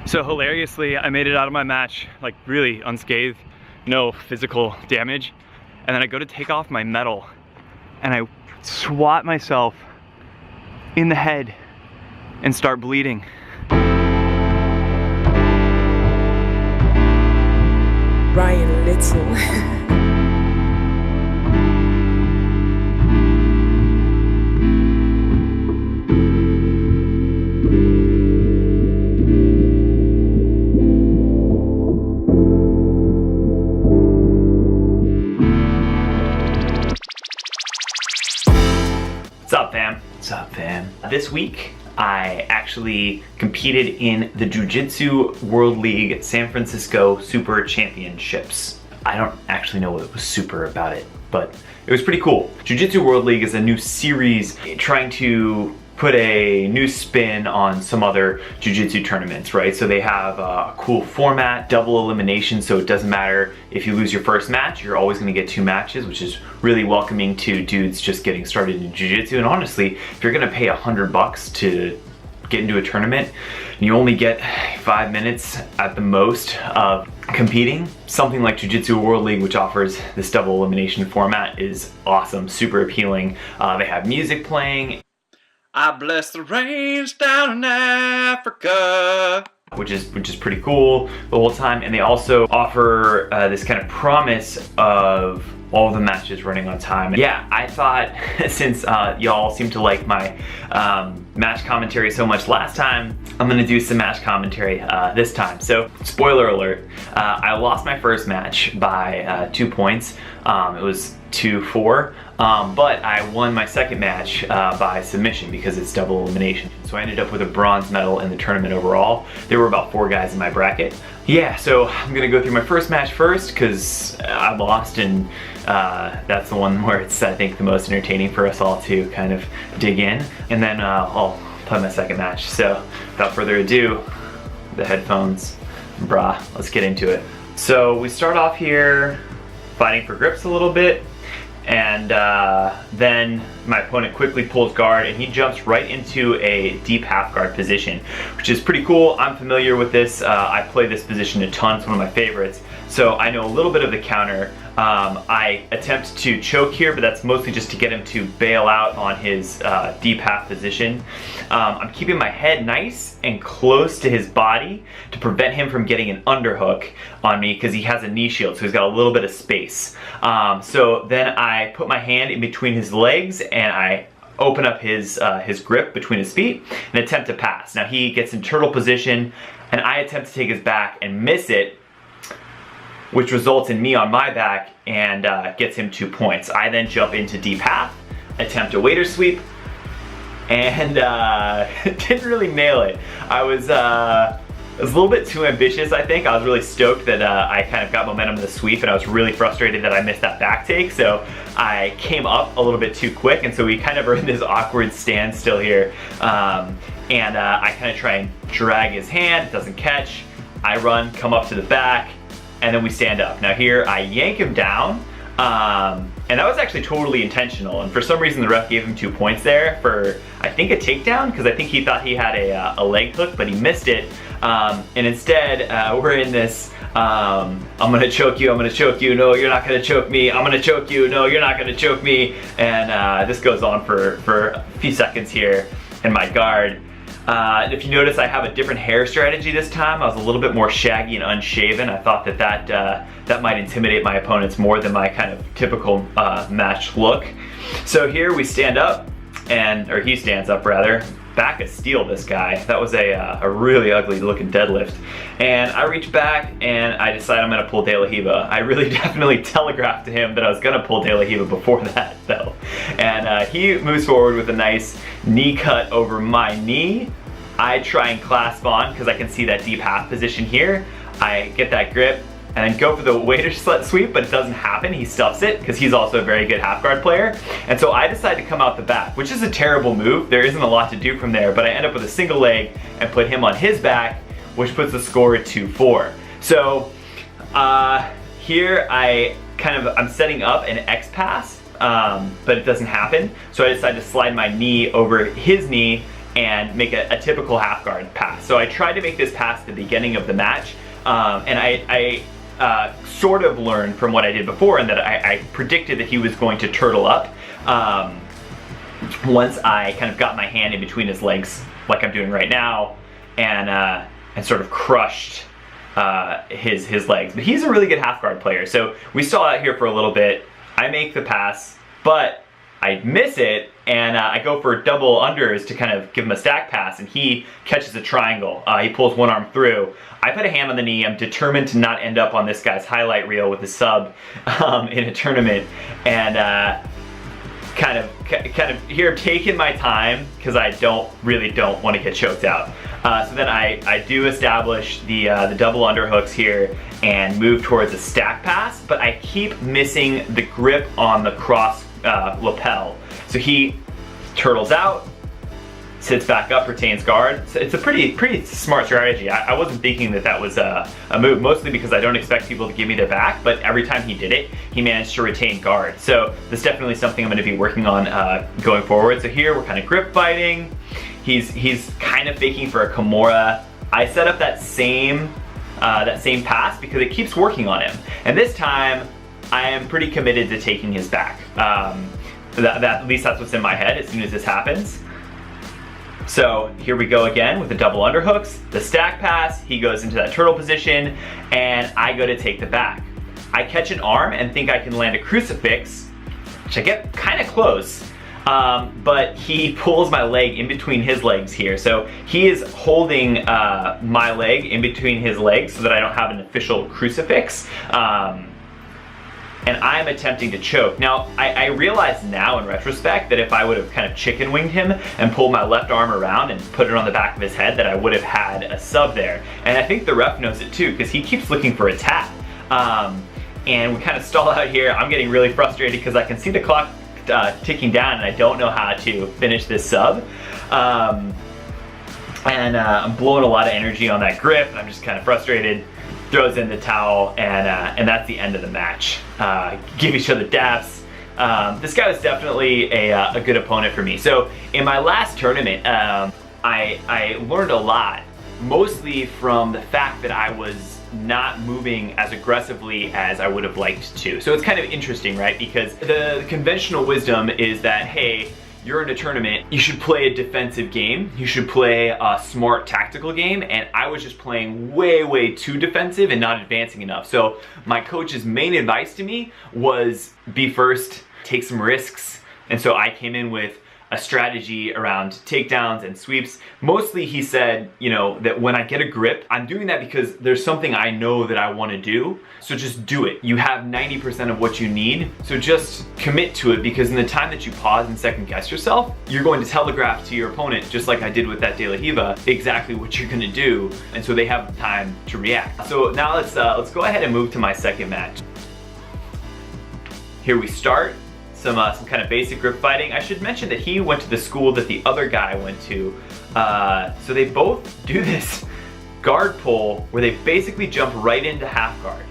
So hilariously, I made it out of my match, like really unscathed, no physical damage. And then I go to take off my medal and I swat myself in the head and start bleeding. Ryan Little. What's up, fam? What's up, fam? This week, I actually competed in the Jiu Jitsu World League San Francisco Super Championships. I don't actually know what was super about it, but it was pretty cool. Jiu Jitsu World League is a new series trying to put a new spin on some other jiu-jitsu tournaments, right? So they have a cool format, double elimination, so it doesn't matter if you lose your first match, you're always gonna get 2 matches, which is really welcoming to dudes just getting started in jiu-jitsu. And honestly, if you're gonna pay $100 to get into a tournament, and you only get 5 minutes at the most of competing, something like Jiu-Jitsu World League, which offers this double elimination format, is awesome, super appealing. They have music playing. I bless the rains down in Africa, which is pretty cool the whole time. And they also offer this kind of promise of all the matches running on time. Yeah, I thought since y'all seem to like my match commentary so much last time, I'm gonna do some match commentary this time. So, spoiler alert, I lost my first match by 2 points. It was 2-4, but I won my second match by submission because it's double elimination. So I ended up with a bronze medal in the tournament overall. There were about 4 guys in my bracket. Yeah, so I'm gonna go through my first match first because I lost, and that's the one where it's, I think, the most entertaining for us all to kind of dig in. And then I'll play my second match. So without further ado, the headphones, brah, let's get into it. So we start off here fighting for grips a little bit. And then my opponent quickly pulls guard and he jumps right into a deep half guard position, which is pretty cool. I'm familiar with this. I play this position a ton. It's one of my favorites. So I know a little bit of the counter. I attempt to choke here, but that's mostly just to get him to bail out on his deep half position. I'm keeping my head nice and close to his body to prevent him from getting an underhook on me because he has a knee shield, so he's got a little bit of space. So then I put my hand in between his legs and I open up his grip between his feet and attempt to pass. Now he gets in turtle position and I attempt to take his back and miss it, which results in me on my back and gets him 2 points. I then jump into deep half, attempt a waiter sweep, and didn't really nail it. I was a little bit too ambitious, I think. I was really stoked that I kind of got momentum in the sweep, and I was really frustrated that I missed that back take, so I came up a little bit too quick, and so we kind of are in this awkward standstill here. And I kind of try and drag his hand, it doesn't catch. I run, come up to the back, and then we stand up. Now here, I yank him down, and that was actually totally intentional, and for some reason the ref gave him 2 points there for, I think, a takedown, because I think he thought he had a leg hook, but he missed it. And instead, we're in this, I'm gonna choke you, no, you're not gonna choke me, I'm gonna choke you, no, you're not gonna choke me, and this goes on for a few seconds here, and my guard, if you notice, I have a different hair strategy this time. I was a little bit more shaggy and unshaven. I thought that might intimidate my opponents more than my kind of typical match look. So here we stand up, or he stands up rather. Back of steel, this guy. That was a really ugly looking deadlift. And I reach back and I decide I'm gonna pull De La Riva. I really definitely telegraphed to him that I was gonna pull De La Riva before that though. And he moves forward with a nice knee cut over my knee. I try and clasp on because I can see that deep half position here. I get that grip and then go for the waiter sweep, but it doesn't happen. He stuffs it because he's also a very good half guard player. And so I decide to come out the back, which is a terrible move. There isn't a lot to do from there, but I end up with a single leg and put him on his back, which puts the score at 2-4. So here I'm setting up an X pass, but it doesn't happen. So I decide to slide my knee over his knee and make a typical half guard pass. So I tried to make this pass at the beginning of the match, and I sort of learned from what I did before, and that I predicted that he was going to turtle up once I kind of got my hand in between his legs, like I'm doing right now, and sort of crushed his legs. But he's a really good half guard player, so we stall out here for a little bit. I make the pass, but I miss it, and I go for double unders to kind of give him a stack pass, and he catches a triangle. He pulls one arm through. I put a hand on the knee. I'm determined to not end up on this guy's highlight reel with a sub in a tournament, and kind of here taking my time because I really don't want to get choked out. So then I do establish the double underhooks here and move towards a stack pass, but I keep missing the grip on the cross lapel. So he turtles out, sits back up, retains guard. So it's a pretty smart strategy. I wasn't thinking that was a move, mostly because I don't expect people to give me their back, but every time he did it, he managed to retain guard. So that's definitely something I'm going to be working on going forward. So here we're kind of grip fighting. He's kind of faking for a Kimura. I set up that same pass because it keeps working on him. And this time, I am pretty committed to taking his back. At least that's what's in my head as soon as this happens. So here we go again with the double underhooks, the stack pass, he goes into that turtle position, and I go to take the back. I catch an arm and think I can land a crucifix, which I get kind of close, but he pulls my leg in between his legs here. So he is holding my leg in between his legs so that I don't have an official crucifix. And I'm attempting to choke. Now, I realize now in retrospect that if I would have kind of chicken winged him and pulled my left arm around and put it on the back of his head, that I would have had a sub there. And I think the ref knows it too, because he keeps looking for a tap. And we kind of stall out here. I'm getting really frustrated because I can see the clock ticking down and I don't know how to finish this sub. I'm blowing a lot of energy on that grip, and I'm just kind of frustrated. Throws in the towel, and that's the end of the match. Give each other daps. This guy was definitely a good opponent for me. So in my last tournament, I learned a lot, mostly from the fact that I was not moving as aggressively as I would have liked to. So it's kind of interesting, right? Because the conventional wisdom is that, hey, you're in a tournament, you should play a defensive game, you should play a smart tactical game, and I was just playing way too defensive and not advancing enough. So my coach's main advice to me was be first, take some risks, and so I came in with a strategy around takedowns and sweeps. Mostly he said, you know, that when I get a grip, I'm doing that because there's something I know that I want to do, so just do it. You have 90% of what you need, so just commit to it, because in the time that you pause and second guess yourself, you're going to telegraph to your opponent, just like I did with that De La Riva, exactly what you're gonna do, and so they have time to react. So now let's go ahead and move to my second match. Here we start. Some kind of basic grip fighting. I should mention that he went to the school that the other guy went to. So they both do this guard pull where they basically jump right into half guard.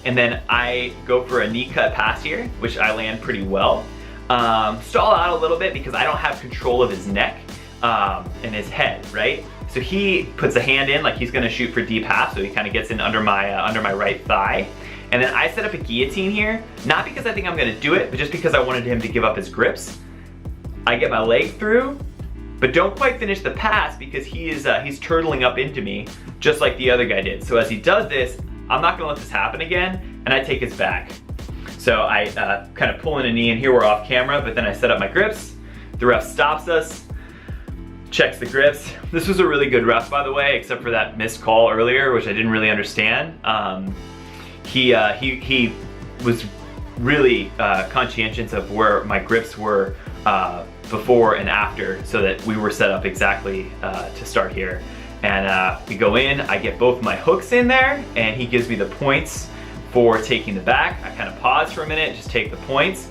And then I go for a knee cut pass here, which I land pretty well. Stall out a little bit because I don't have control of his neck and his head, right? So he puts a hand in like he's gonna shoot for deep half, so he kind of gets in under my right thigh. And then I set up a guillotine here, not because I think I'm gonna do it, but just because I wanted him to give up his grips. I get my leg through, but don't quite finish the pass because he's turtling up into me, just like the other guy did. So as he does this, I'm not gonna let this happen again, and I take his back. So I kind of pull in a knee, and here we're off camera, but then I set up my grips. The ref stops us, checks the grips. This was a really good ref, by the way, except for that missed call earlier, which I didn't really understand. He was really conscientious of where my grips were before and after, so that we were set up exactly to start here. And we go in, I get both my hooks in there, and he gives me the points for taking the back. I kind of pause for a minute, just take the points.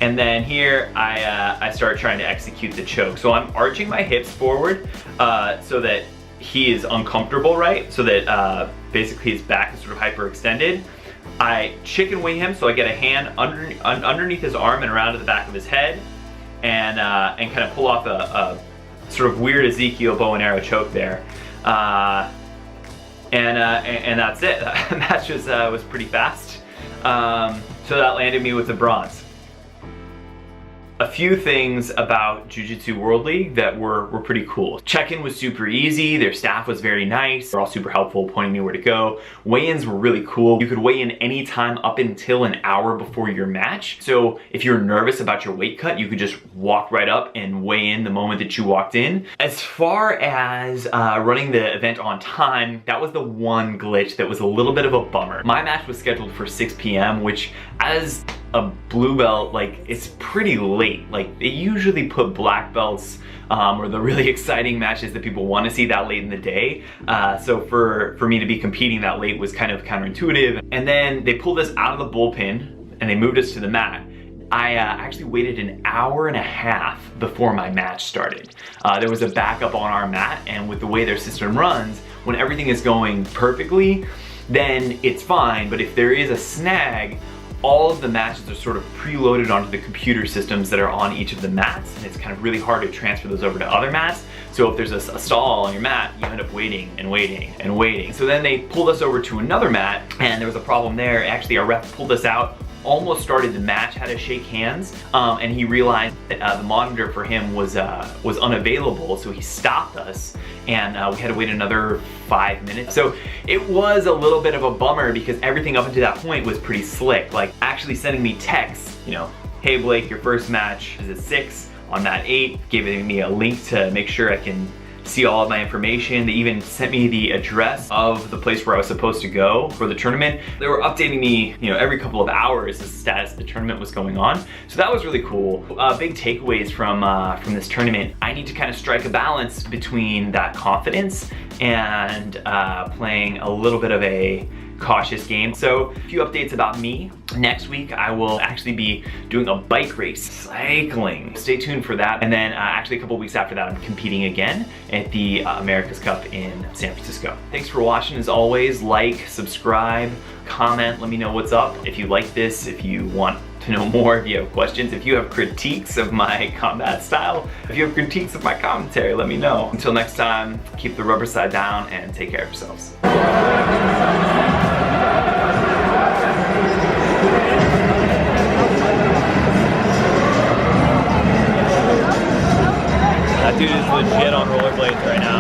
And then here, I start trying to execute the choke. So I'm arching my hips forward so that he is uncomfortable, right? So that basically his back is sort of hyperextended. I chicken wing him, so I get a hand underneath his arm and around to the back of his head. and kind of pull off a sort of weird Ezekiel bow and arrow choke there. And that's it. That match was pretty fast. So that landed me with the bronze. A few things about Jiu Jitsu World League that were pretty cool. Check-in was super easy, their staff was very nice, they're all super helpful, pointing me where to go. Weigh-ins were really cool. You could weigh in anytime up until an hour before your match. So if you're nervous about your weight cut, you could just walk right up and weigh in the moment that you walked in. As far as running the event on time, that was the one glitch that was a little bit of a bummer. My match was scheduled for 6 p.m., which as a blue belt, like, it's pretty late. Like, they usually put black belts or the really exciting matches that people want to see that late in the day. So for me to be competing that late was kind of counterintuitive. And then they pulled us out of the bullpen and they moved us to the mat. I actually waited an hour and a half before my match started. There was a backup on our mat, and with the way their system runs, when everything is going perfectly, then it's fine. But if there is a snag, all of the matches are sort of preloaded onto the computer systems that are on each of the mats, and it's kind of really hard to transfer those over to other mats. So if there's a stall on your mat, you end up waiting and waiting and waiting. So then they pulled us over to another mat, and there was a problem there. Actually, our ref pulled us out, almost started the match, had to shake hands, and he realized that the monitor for him was unavailable, so he stopped us, and we had to wait another 5 minutes. So it was a little bit of a bummer because everything up until that point was pretty slick. Like actually sending me texts, you know, hey Blake, your first match is at 6 on mat 8, giving me a link to make sure I can see all of my information. They even sent me the address of the place where I was supposed to go for the tournament. They were updating me, you know, every couple of hours as the status of the tournament was going on. So that was really cool. Big takeaways from this tournament. I need to kind of strike a balance between that confidence and playing a little bit of a cautious game. So a few updates about me. Next week I will actually be doing a bike race, cycling. Stay tuned for that. And then actually a couple weeks after that I'm competing again at the America's Cup in San Francisco. Thanks for watching. As always, like, subscribe, comment, let me know what's up. If you like this, if you want to know more, if you have questions, if you have critiques of my combat style, if you have critiques of my commentary, let me know. Until next time, keep the rubber side down and take care of yourselves. That dude is legit on rollerblades right now.